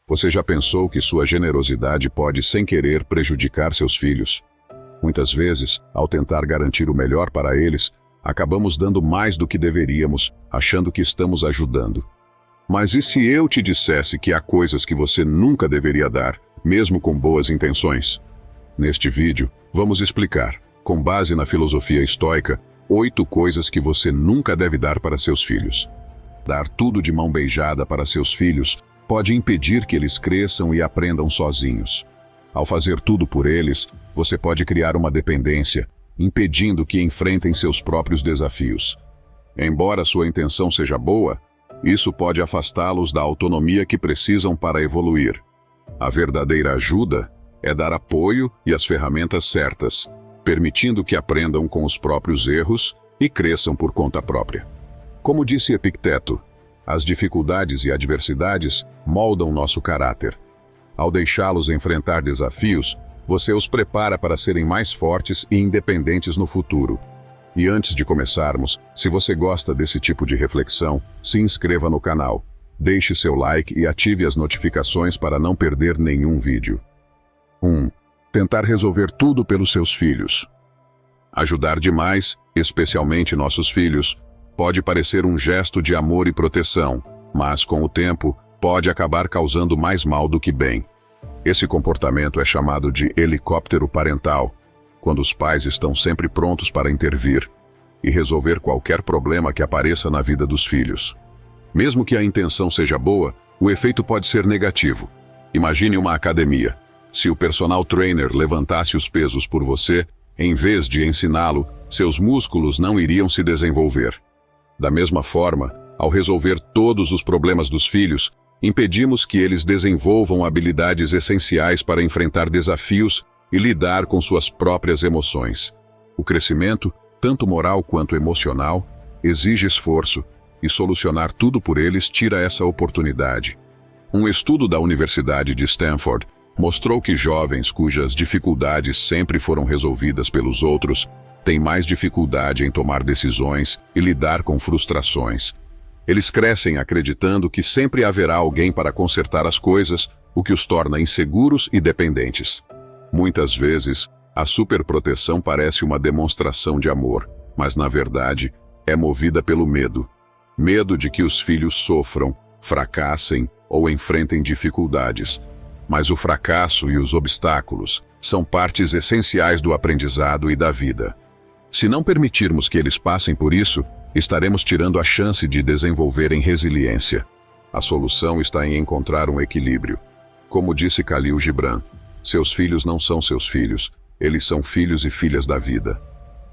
Você já pensou que sua generosidade pode, sem querer, prejudicar seus filhos? Muitas vezes, ao tentar garantir o melhor para eles, acabamos dando mais do que deveríamos, achando que estamos ajudando. Mas e se eu te dissesse que há coisas que você nunca deveria dar, mesmo com boas intenções? Neste vídeo, vamos explicar, com base na filosofia estoica, 8 coisas que você nunca deve dar para seus filhos. Dar tudo de mão beijada para seus filhos pode impedir que eles cresçam e aprendam sozinhos. Ao fazer tudo por eles, você pode criar uma dependência, impedindo que enfrentem seus próprios desafios. Embora sua intenção seja boa, isso pode afastá-los da autonomia que precisam para evoluir. A verdadeira ajuda é dar apoio e as ferramentas certas, permitindo que aprendam com os próprios erros e cresçam por conta própria. Como disse Epicteto, as dificuldades e adversidades moldam nosso caráter. Ao deixá-los enfrentar desafios, você os prepara para serem mais fortes e independentes no futuro. E antes de começarmos, se você gosta desse tipo de reflexão, se inscreva no canal, deixe seu like e ative as notificações para não perder nenhum vídeo. 1. Tentar resolver tudo pelos seus filhos. Ajudar demais, especialmente nossos filhos, pode parecer um gesto de amor e proteção, mas com o tempo pode acabar causando mais mal do que bem. Esse comportamento é chamado de helicóptero parental, quando os pais estão sempre prontos para intervir e resolver qualquer problema que apareça na vida dos filhos. Mesmo que a intenção seja boa, o efeito pode ser negativo. Imagine uma academia. Se o personal trainer levantasse os pesos por você, em vez de ensiná-lo, seus músculos não iriam se desenvolver. Da mesma forma, ao resolver todos os problemas dos filhos, impedimos que eles desenvolvam habilidades essenciais para enfrentar desafios e lidar com suas próprias emoções. O crescimento, tanto moral quanto emocional, exige esforço, e solucionar tudo por eles tira essa oportunidade. Um estudo da Universidade de Stanford mostrou que jovens cujas dificuldades sempre foram resolvidas pelos outros têm mais dificuldade em tomar decisões e lidar com frustrações. Eles crescem acreditando que sempre haverá alguém para consertar as coisas, o que os torna inseguros e dependentes. Muitas vezes, a superproteção parece uma demonstração de amor, mas na verdade é movida pelo medo. Medo de que os filhos sofram, fracassem ou enfrentem dificuldades. Mas o fracasso e os obstáculos são partes essenciais do aprendizado e da vida. Se não permitirmos que eles passem por isso, estaremos tirando a chance de desenvolverem resiliência. A solução está em encontrar um equilíbrio. Como disse Khalil Gibran, seus filhos não são seus filhos, eles são filhos e filhas da vida.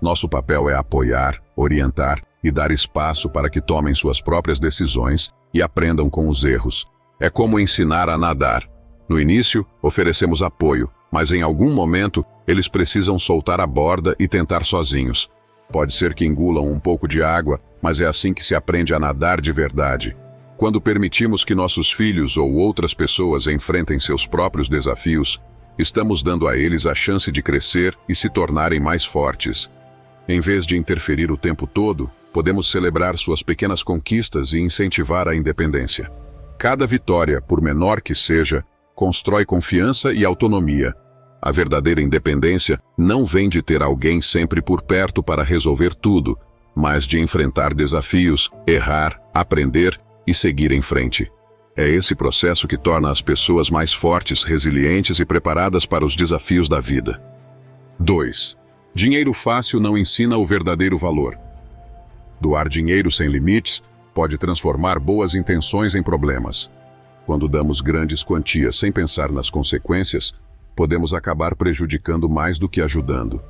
Nosso papel é apoiar, orientar e dar espaço para que tomem suas próprias decisões e aprendam com os erros. É como ensinar a nadar. No início, oferecemos apoio, mas em algum momento, eles precisam soltar a borda e tentar sozinhos. Pode ser que engulam um pouco de água, mas é assim que se aprende a nadar de verdade. Quando permitimos que nossos filhos ou outras pessoas enfrentem seus próprios desafios, estamos dando a eles a chance de crescer e se tornarem mais fortes. Em vez de interferir o tempo todo, podemos celebrar suas pequenas conquistas e incentivar a independência. Cada vitória, por menor que seja, constrói confiança e autonomia. A verdadeira independência não vem de ter alguém sempre por perto para resolver tudo, mas de enfrentar desafios, errar, aprender e seguir em frente. É esse processo que torna as pessoas mais fortes, resilientes e preparadas para os desafios da vida. 2. Dinheiro fácil não ensina o verdadeiro valor. Doar dinheiro sem limites pode transformar boas intenções em problemas. Quando damos grandes quantias sem pensar nas consequências, podemos acabar prejudicando mais do que ajudando.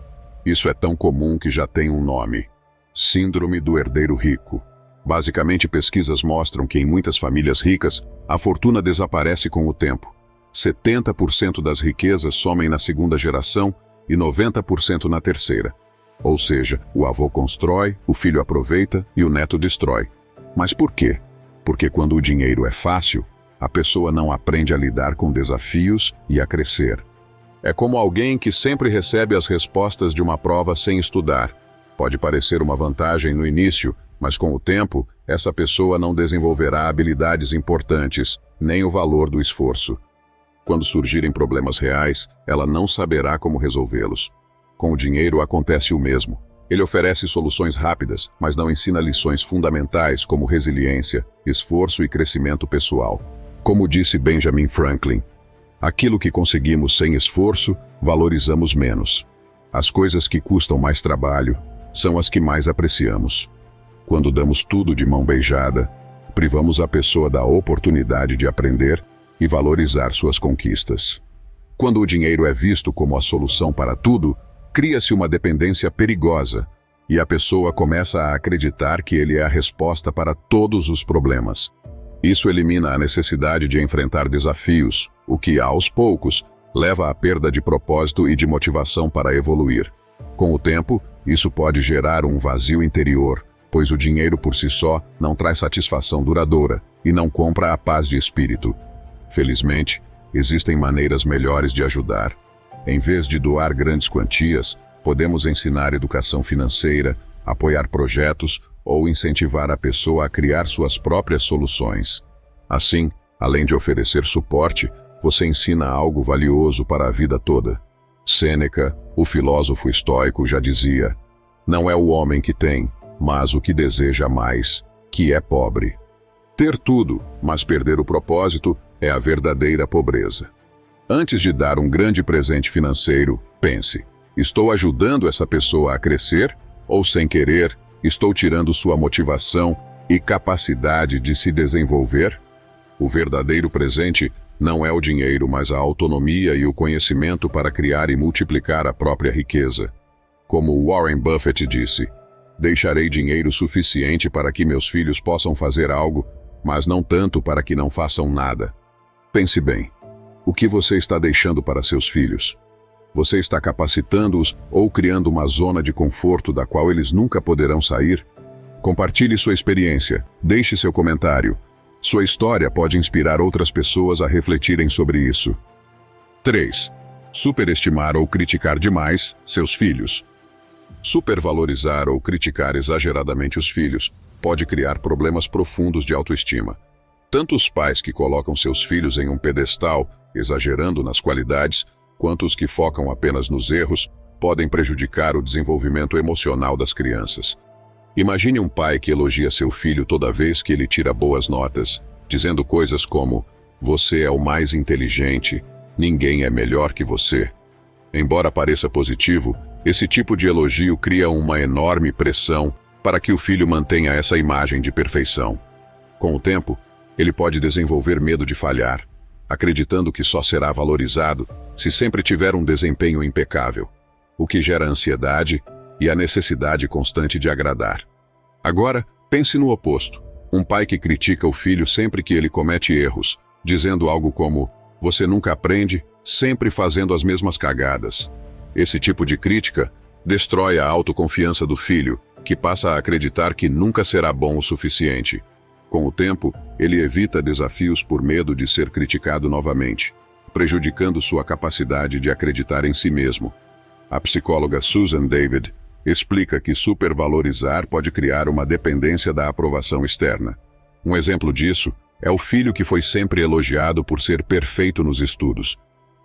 Isso é tão comum que já tem um nome: Síndrome do herdeiro rico. Basicamente, pesquisas mostram que em muitas famílias ricas, a fortuna desaparece com o tempo. 70% das riquezas somem na segunda geração e 90% na terceira. Ou seja, o avô constrói, o filho aproveita e o neto destrói. Mas por quê? Porque quando o dinheiro é fácil, a pessoa não aprende a lidar com desafios e a crescer. É como alguém que sempre recebe as respostas de uma prova sem estudar. Pode parecer uma vantagem no início, Mas com o tempo, essa pessoa não desenvolverá habilidades importantes, nem o valor do esforço. Quando surgirem problemas reais, ela não saberá como resolvê-los. Com o dinheiro acontece o mesmo. Ele oferece soluções rápidas, mas não ensina lições fundamentais como resiliência, esforço e crescimento pessoal. Como disse Benjamin Franklin, aquilo que conseguimos sem esforço, valorizamos menos. As coisas que custam mais trabalho são as que mais apreciamos. Quando damos tudo de mão beijada, privamos a pessoa da oportunidade de aprender e valorizar suas conquistas. Quando o dinheiro é visto como a solução para tudo, cria-se uma dependência perigosa e a pessoa começa a acreditar que ele é a resposta para todos os problemas. Isso elimina a necessidade de enfrentar desafios, o que, aos poucos, leva à perda de propósito e de motivação para evoluir. Com o tempo, isso pode gerar um vazio interior, pois o dinheiro por si só não traz satisfação duradoura e não compra a paz de espírito. Felizmente, existem maneiras melhores de ajudar. Em vez de doar grandes quantias, podemos ensinar educação financeira, apoiar projetos ou incentivar a pessoa a criar suas próprias soluções. Assim, além de oferecer suporte, você ensina algo valioso para a vida toda. Sêneca, o filósofo estoico, já dizia: não é o homem que tem, mas o que deseja mais, que é pobre. Ter tudo, mas perder o propósito, é a verdadeira pobreza. Antes de dar um grande presente financeiro, pense: estou ajudando essa pessoa a crescer? Ou, sem querer, estou tirando sua motivação e capacidade de se desenvolver? O verdadeiro presente não é o dinheiro, mas a autonomia e o conhecimento para criar e multiplicar a própria riqueza. Como Warren Buffett disse: deixarei dinheiro suficiente para que meus filhos possam fazer algo, mas não tanto para que não façam nada. Pense bem. O que você está deixando para seus filhos? Você está capacitando-os ou criando uma zona de conforto da qual eles nunca poderão sair? Compartilhe sua experiência. Deixe seu comentário. Sua história pode inspirar outras pessoas a refletirem sobre isso. 3. Superestimar ou criticar demais seus filhos. Supervalorizar ou criticar exageradamente os filhos pode criar problemas profundos de autoestima. Tanto os pais que colocam seus filhos em um pedestal, exagerando nas qualidades, quanto os que focam apenas nos erros, podem prejudicar o desenvolvimento emocional das crianças. Imagine um pai que elogia seu filho toda vez que ele tira boas notas, dizendo coisas como: você é o mais inteligente, ninguém é melhor que você. Embora pareça positivo, esse tipo de elogio cria uma enorme pressão para que o filho mantenha essa imagem de perfeição. Com o tempo, ele pode desenvolver medo de falhar, acreditando que só será valorizado se sempre tiver um desempenho impecável, o que gera ansiedade e a necessidade constante de agradar. Agora, pense no oposto. Um pai que critica o filho sempre que ele comete erros, dizendo algo como: você nunca aprende, sempre fazendo as mesmas cagadas. Esse tipo de crítica destrói a autoconfiança do filho, que passa a acreditar que nunca será bom o suficiente. Com o tempo, ele evita desafios por medo de ser criticado novamente, prejudicando sua capacidade de acreditar em si mesmo. A psicóloga Susan David explica que supervalorizar pode criar uma dependência da aprovação externa. Um exemplo disso é o filho que foi sempre elogiado por ser perfeito nos estudos.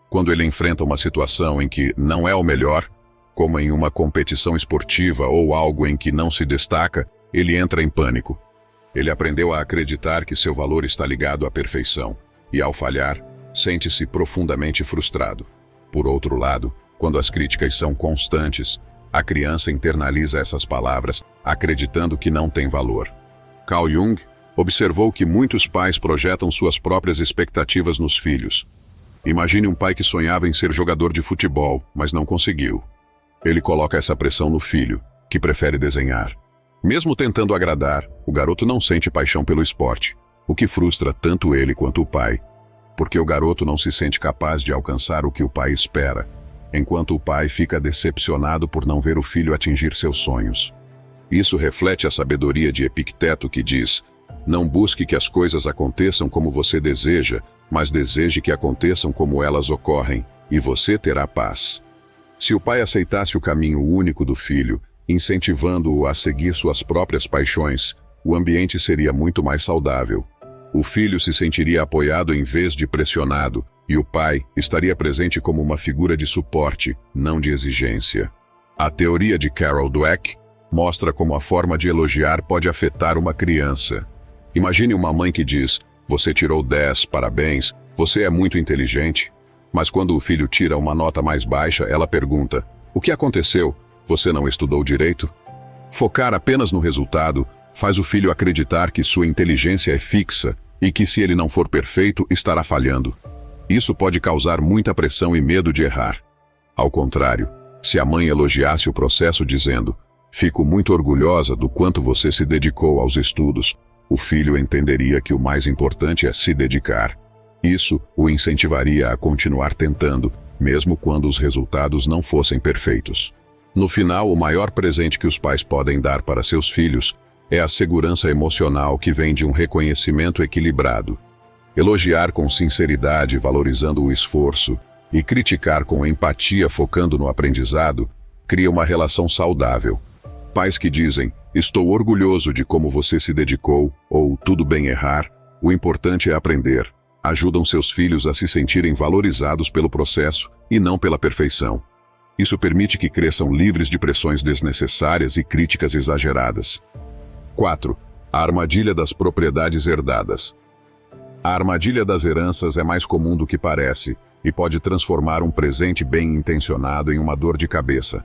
Quando ele enfrenta uma situação em que não é o melhor, como em uma competição esportiva ou algo em que não se destaca, ele entra em pânico. Ele aprendeu a acreditar que seu valor está ligado à perfeição, e ao falhar, sente-se profundamente frustrado. Por outro lado, quando as críticas são constantes, a criança internaliza essas palavras, acreditando que não tem valor. Carl Jung observou que muitos pais projetam suas próprias expectativas nos filhos. Imagine um pai que sonhava em ser jogador de futebol, mas não conseguiu. Ele coloca essa pressão no filho, que prefere desenhar. Mesmo tentando agradar, o garoto não sente paixão pelo esporte, o que frustra tanto ele quanto o pai, porque o garoto não se sente capaz de alcançar o que o pai espera, enquanto o pai fica decepcionado por não ver o filho atingir seus sonhos. Isso reflete a sabedoria de Epicteto, que diz: não busque que as coisas aconteçam como você deseja, mas deseje que aconteçam como elas ocorrem, e você terá paz. Se o pai aceitasse o caminho único do filho, incentivando-o a seguir suas próprias paixões, o ambiente seria muito mais saudável. O filho se sentiria apoiado em vez de pressionado, e o pai estaria presente como uma figura de suporte, não de exigência. A teoria de Carol Dweck mostra como a forma de elogiar pode afetar uma criança. Imagine uma mãe que diz: "Você tirou 10, parabéns, você é muito inteligente." Mas quando o filho tira uma nota mais baixa, ela pergunta: "O que aconteceu? Você não estudou direito?" Focar apenas no resultado faz o filho acreditar que sua inteligência é fixa e que, se ele não for perfeito, estará falhando. Isso pode causar muita pressão e medo de errar. Ao contrário, se a mãe elogiasse o processo dizendo: "Fico muito orgulhosa do quanto você se dedicou aos estudos", o filho entenderia que o mais importante é se dedicar. Isso o incentivaria a continuar tentando, mesmo quando os resultados não fossem perfeitos. No final, o maior presente que os pais podem dar para seus filhos é a segurança emocional que vem de um reconhecimento equilibrado. Elogiar com sinceridade, valorizando o esforço, e criticar com empatia, focando no aprendizado, cria uma relação saudável. Pais que dizem: "Estou orgulhoso de como você se dedicou", ou "Tudo bem errar, o importante é aprender", ajudam seus filhos a se sentirem valorizados pelo processo e não pela perfeição. Isso permite que cresçam livres de pressões desnecessárias e críticas exageradas. 4. A armadilha das propriedades herdadas. A armadilha das heranças é mais comum do que parece e pode transformar um presente bem intencionado em uma dor de cabeça.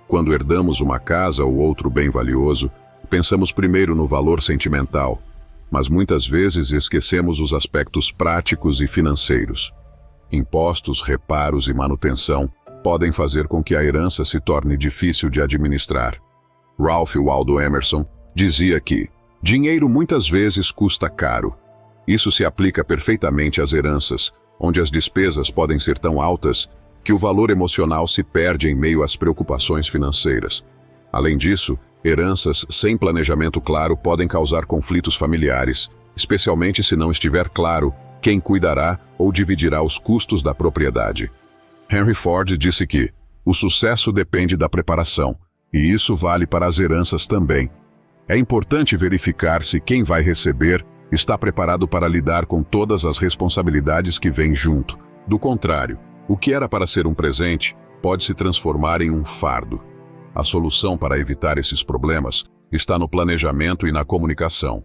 Quando herdamos uma casa ou outro bem valioso, pensamos primeiro no valor sentimental, mas muitas vezes esquecemos os aspectos práticos e financeiros. Impostos, reparos e manutenção podem fazer com que a herança se torne difícil de administrar. Ralph Waldo Emerson dizia que dinheiro muitas vezes custa caro. Isso se aplica perfeitamente às heranças, onde as despesas podem ser tão altas que o valor emocional se perde em meio às preocupações financeiras. Além disso, heranças sem planejamento claro podem causar conflitos familiares, especialmente se não estiver claro quem cuidará ou dividirá os custos da propriedade. Henry Ford disse que o sucesso depende da preparação, e isso vale para as heranças também. É importante verificar se quem vai receber está preparado para lidar com todas as responsabilidades que vêm junto. Do contrário, o que era para ser um presente pode se transformar em um fardo. A solução para evitar esses problemas está no planejamento e na comunicação.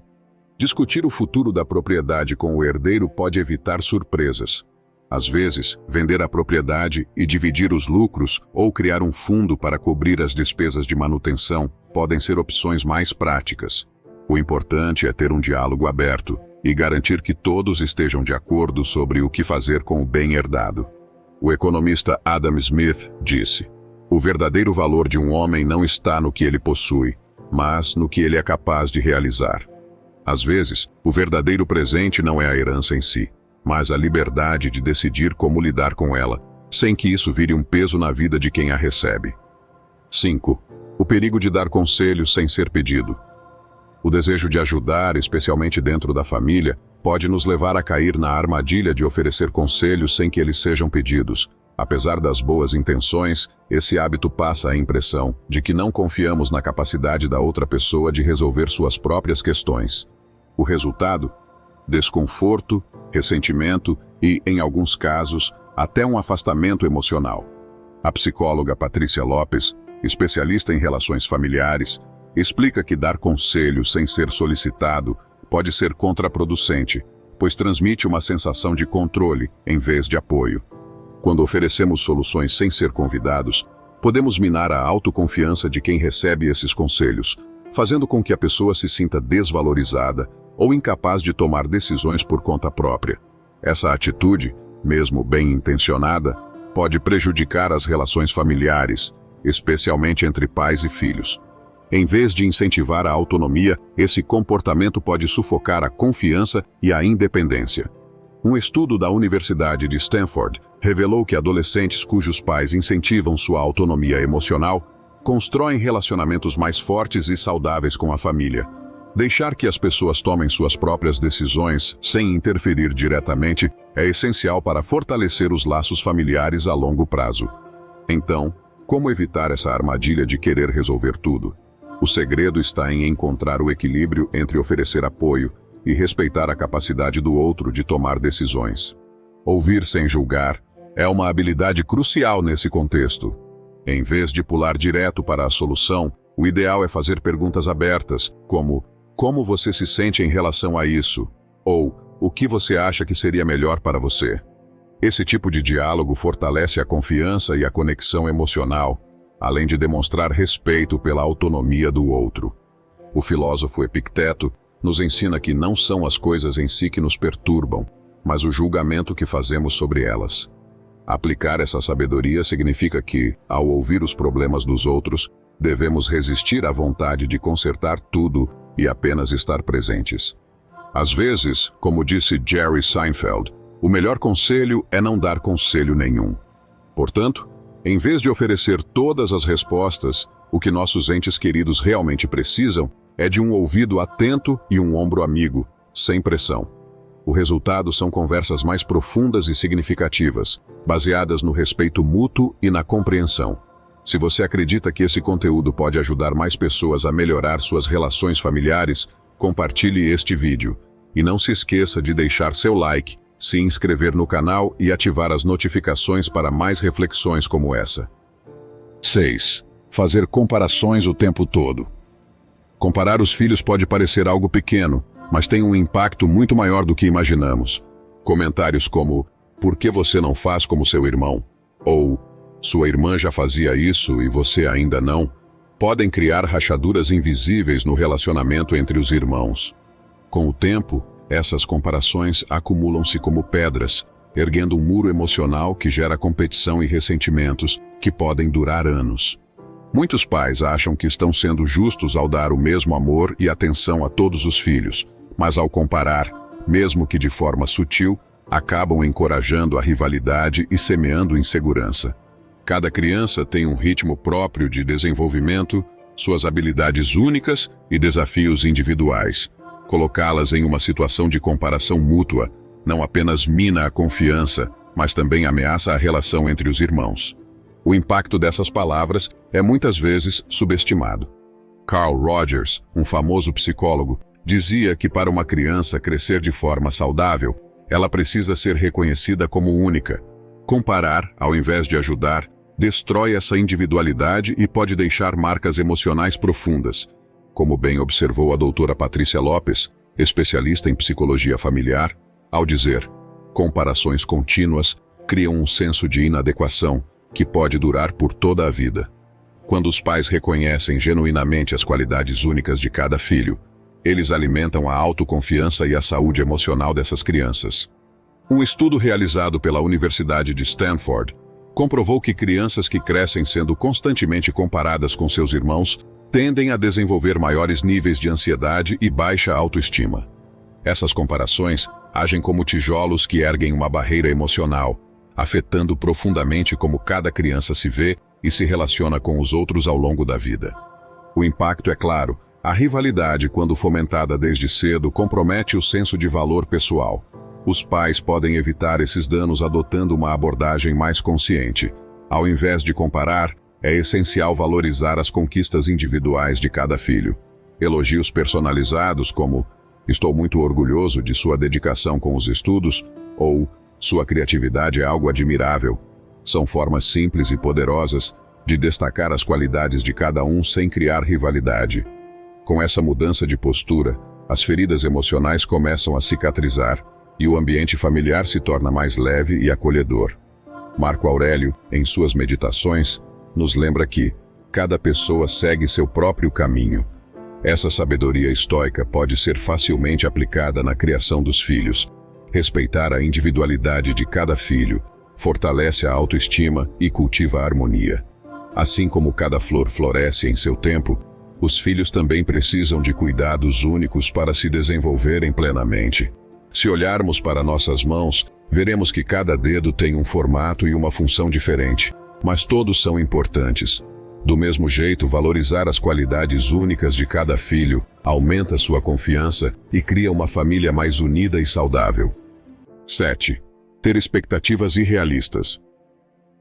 Discutir o futuro da propriedade com o herdeiro pode evitar surpresas. Às vezes, vender a propriedade e dividir os lucros ou criar um fundo para cobrir as despesas de manutenção podem ser opções mais práticas. O importante é ter um diálogo aberto e garantir que todos estejam de acordo sobre o que fazer com o bem herdado. O economista Adam Smith disse: "O verdadeiro valor de um homem não está no que ele possui, mas no que ele é capaz de realizar." Às vezes, o verdadeiro presente não é a herança em si, mas a liberdade de decidir como lidar com ela, sem que isso vire um peso na vida de quem a recebe. 5. O perigo de dar conselhos sem ser pedido. O desejo de ajudar, especialmente dentro da família, pode nos levar a cair na armadilha de oferecer conselhos sem que eles sejam pedidos. Apesar das boas intenções, esse hábito passa a impressão de que não confiamos na capacidade da outra pessoa de resolver suas próprias questões. O resultado? Desconforto, ressentimento e, em alguns casos, até um afastamento emocional. A psicóloga Patrícia Lopes, especialista em relações familiares, explica que dar conselho sem ser solicitado pode ser contraproducente, pois transmite uma sensação de controle em vez de apoio. Quando oferecemos soluções sem ser convidados, podemos minar a autoconfiança de quem recebe esses conselhos, fazendo com que a pessoa se sinta desvalorizada ou incapaz de tomar decisões por conta própria. Essa atitude, mesmo bem intencionada, pode prejudicar as relações familiares, especialmente entre pais e filhos. Em vez de incentivar a autonomia, esse comportamento pode sufocar a confiança e a independência. Um estudo da Universidade de Stanford revelou que adolescentes cujos pais incentivam sua autonomia emocional constroem relacionamentos mais fortes e saudáveis com a família. Deixar que as pessoas tomem suas próprias decisões sem interferir diretamente é essencial para fortalecer os laços familiares a longo prazo. Então, Como evitar essa armadilha de querer resolver tudo? O segredo está em encontrar o equilíbrio entre oferecer apoio e respeitar a capacidade do outro de tomar decisões. Ouvir sem julgar é uma habilidade crucial nesse contexto. Em vez de pular direto para a solução, o ideal é fazer perguntas abertas, como: como você se sente em relação a isso? Ou: o que você acha que seria melhor para você? Esse tipo de diálogo fortalece a confiança e a conexão emocional, além de demonstrar respeito pela autonomia do outro. O filósofo Epicteto nos ensina que não são as coisas em si que nos perturbam, mas o julgamento que fazemos sobre elas. Aplicar essa sabedoria significa que, ao ouvir os problemas dos outros, devemos resistir à vontade de consertar tudo e apenas estar presentes. Às vezes, como disse Jerry Seinfeld, o melhor conselho é não dar conselho nenhum. Portanto, em vez de oferecer todas as respostas, o que nossos entes queridos realmente precisam é de um ouvido atento e um ombro amigo, sem pressão. O resultado são conversas mais profundas e significativas, baseadas no respeito mútuo e na compreensão. Se você acredita que esse conteúdo pode ajudar mais pessoas a melhorar suas relações familiares, compartilhe este vídeo. E não se esqueça de deixar seu like, se inscrever no canal e ativar as notificações para mais reflexões como essa. 6. Fazer comparações o tempo todo. Comparar os filhos pode parecer algo pequeno, mas tem um impacto muito maior do que imaginamos. Comentários como: por que você não faz como seu irmão? Ou: sua irmã já fazia isso e você ainda não? Podem criar rachaduras invisíveis no relacionamento entre os irmãos. Com o tempo, essas comparações acumulam-se como pedras, erguendo um muro emocional que gera competição e ressentimentos que podem durar anos. Muitos pais acham que estão sendo justos ao dar o mesmo amor e atenção a todos os filhos, mas ao comparar, mesmo que de forma sutil, acabam encorajando a rivalidade e semeando insegurança. Cada criança tem um ritmo próprio de desenvolvimento, suas habilidades únicas e desafios individuais. Colocá-las em uma situação de comparação mútua não apenas mina a confiança, mas também ameaça a relação entre os irmãos. O impacto dessas palavras é muitas vezes subestimado. Carl Rogers, um famoso psicólogo, dizia que para uma criança crescer de forma saudável, ela precisa ser reconhecida como única. Comparar, ao invés de ajudar, destrói essa individualidade e pode deixar marcas emocionais profundas. Como bem observou a doutora Patrícia Lopes, especialista em psicologia familiar, ao dizer: comparações contínuas criam um senso de inadequação que pode durar por toda a vida. Quando os pais reconhecem genuinamente as qualidades únicas de cada filho, eles alimentam a autoconfiança e a saúde emocional dessas crianças. Um estudo realizado pela Universidade de Stanford comprovou que crianças que crescem sendo constantemente comparadas com seus irmãos tendem a desenvolver maiores níveis de ansiedade e baixa autoestima. Essas comparações agem como tijolos que erguem uma barreira emocional, afetando profundamente como cada criança se vê e se relaciona com os outros ao longo da vida. O impacto é claro: a rivalidade, quando fomentada desde cedo, compromete o senso de valor pessoal. Os pais podem evitar esses danos adotando uma abordagem mais consciente. Ao invés de comparar, é essencial valorizar as conquistas individuais de cada filho. Elogios personalizados como: estou muito orgulhoso de sua dedicação com os estudos, ou sua criatividade é algo admirável, são formas simples e poderosas de destacar as qualidades de cada um sem criar rivalidade. Com essa mudança de postura, as feridas emocionais começam a cicatrizar e o ambiente familiar se torna mais leve e acolhedor. Marco Aurélio, em suas meditações, nos lembra que cada pessoa segue seu próprio caminho. Essa sabedoria estoica pode ser facilmente aplicada na criação dos filhos. Respeitar a individualidade de cada filho fortalece a autoestima e cultiva a harmonia. Assim como cada flor floresce em seu tempo, os filhos também precisam de cuidados únicos para se desenvolverem plenamente. Se olharmos para nossas mãos, veremos que cada dedo tem um formato e uma função diferente, mas todos são importantes. Do mesmo jeito, valorizar as qualidades únicas de cada filho aumenta sua confiança e cria uma família mais unida e saudável. 7. Ter expectativas irrealistas.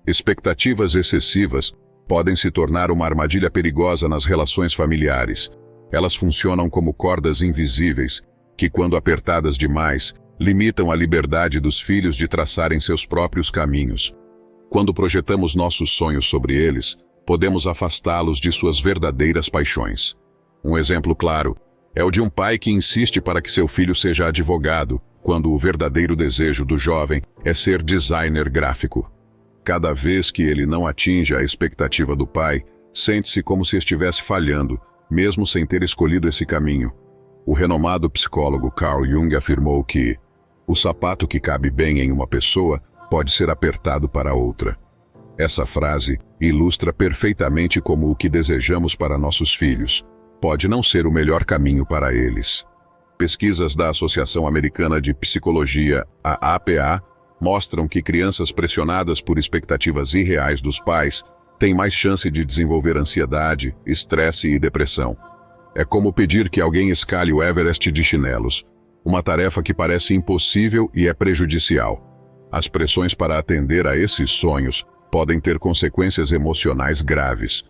Expectativas excessivas podem se tornar uma armadilha perigosa nas relações familiares. Elas funcionam como cordas invisíveis, que, quando apertadas demais, limitam a liberdade dos filhos de traçarem seus próprios caminhos. Quando projetamos nossos sonhos sobre eles, podemos afastá-los de suas verdadeiras paixões. Um exemplo claro é o de um pai que insiste para que seu filho seja advogado, quando o verdadeiro desejo do jovem é ser designer gráfico. Cada vez que ele não atinge a expectativa do pai, sente-se como se estivesse falhando, mesmo sem ter escolhido esse caminho. O renomado psicólogo Carl Jung afirmou que o sapato que cabe bem em uma pessoa pode ser apertado para outra. Essa frase ilustra perfeitamente como o que desejamos para nossos filhos pode não ser o melhor caminho para eles. Pesquisas da Associação Americana de Psicologia, a APA, mostram que crianças pressionadas por expectativas irreais dos pais têm mais chance de desenvolver ansiedade, estresse e depressão. É como pedir que alguém escale o Everest de chinelos, uma tarefa que parece impossível e é prejudicial. As pressões para atender a esses sonhos podem ter consequências emocionais graves.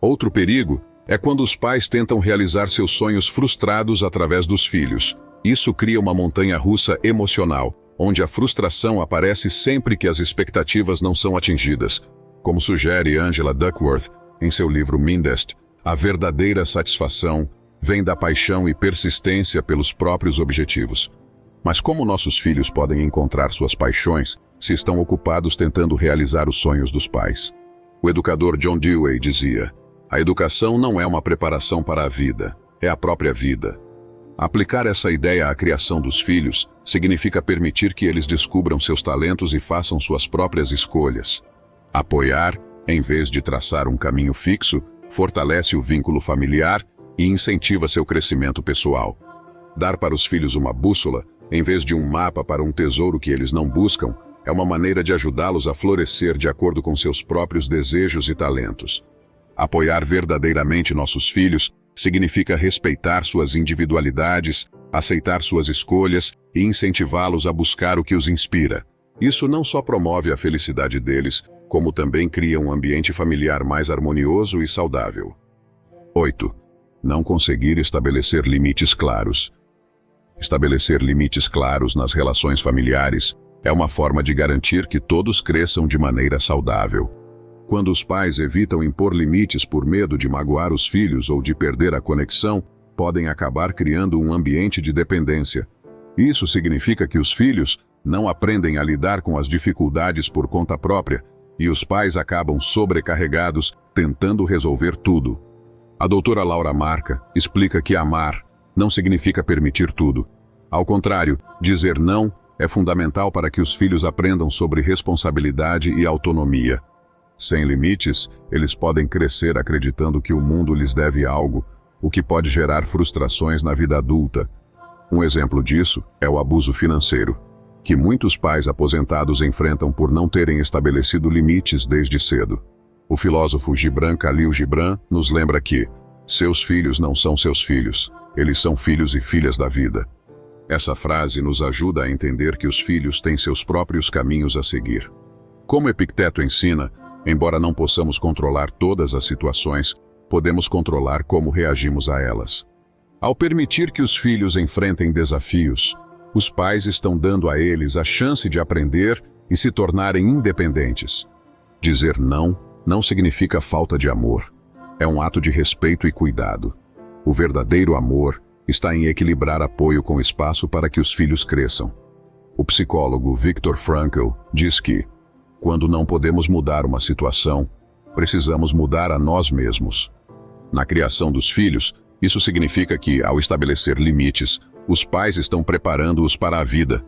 Outro perigo é quando os pais tentam realizar seus sonhos frustrados através dos filhos. Isso cria uma montanha-russa emocional, onde a frustração aparece sempre que as expectativas não são atingidas. Como sugere Angela Duckworth em seu livro Mindest, a verdadeira satisfação vem da paixão e persistência pelos próprios objetivos. Mas como nossos filhos podem encontrar suas paixões se estão ocupados tentando realizar os sonhos dos pais? O educador John Dewey dizia: a educação não é uma preparação para a vida, é a própria vida. Aplicar essa ideia à criação dos filhos significa permitir que eles descubram seus talentos e façam suas próprias escolhas. Apoiar, em vez de traçar um caminho fixo, fortalece o vínculo familiar e incentiva seu crescimento pessoal. Dar para os filhos uma bússola, em vez de um mapa para um tesouro que eles não buscam, é uma maneira de ajudá-los a florescer de acordo com seus próprios desejos e talentos. Apoiar verdadeiramente nossos filhos significa respeitar suas individualidades, aceitar suas escolhas e incentivá-los a buscar o que os inspira. Isso não só promove a felicidade deles, como também cria um ambiente familiar mais harmonioso e saudável. 8. Não conseguir estabelecer limites claros. Estabelecer limites claros nas relações familiares é uma forma de garantir que todos cresçam de maneira saudável. Quando os pais evitam impor limites por medo de magoar os filhos ou de perder a conexão, podem acabar criando um ambiente de dependência. Isso significa que os filhos não aprendem a lidar com as dificuldades por conta própria e os pais acabam sobrecarregados tentando resolver tudo. A doutora Laura Marca explica que amar não significa permitir tudo. Ao contrário, dizer não é fundamental para que os filhos aprendam sobre responsabilidade e autonomia. Sem limites, eles podem crescer acreditando que o mundo lhes deve algo, o que pode gerar frustrações na vida adulta. Um exemplo disso é o abuso financeiro, que muitos pais aposentados enfrentam por não terem estabelecido limites desde cedo. O filósofo Gibran Khalil Gibran nos lembra que seus filhos não são seus filhos, eles são filhos e filhas da vida. Essa frase nos ajuda a entender que os filhos têm seus próprios caminhos a seguir. Como Epicteto ensina, embora não possamos controlar todas as situações, podemos controlar como reagimos a elas. Ao permitir que os filhos enfrentem desafios, os pais estão dando a eles a chance de aprender e se tornarem independentes. Dizer não significa falta de amor. É um ato de respeito e cuidado. O verdadeiro amor está em equilibrar apoio com espaço para que os filhos cresçam. O psicólogo Viktor Frankl diz que, quando não podemos mudar uma situação, precisamos mudar a nós mesmos. Na criação dos filhos, isso significa que, ao estabelecer limites, os pais estão preparando-os para a vida.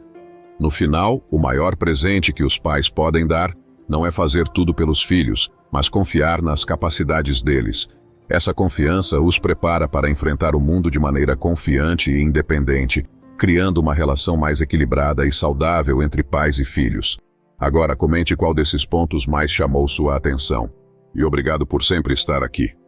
No final, o maior presente que os pais podem dar não é fazer tudo pelos filhos, mas confiar nas capacidades deles. Essa confiança os prepara para enfrentar o mundo de maneira confiante e independente, criando uma relação mais equilibrada e saudável entre pais e filhos. Agora comente qual desses pontos mais chamou sua atenção. E obrigado por sempre estar aqui.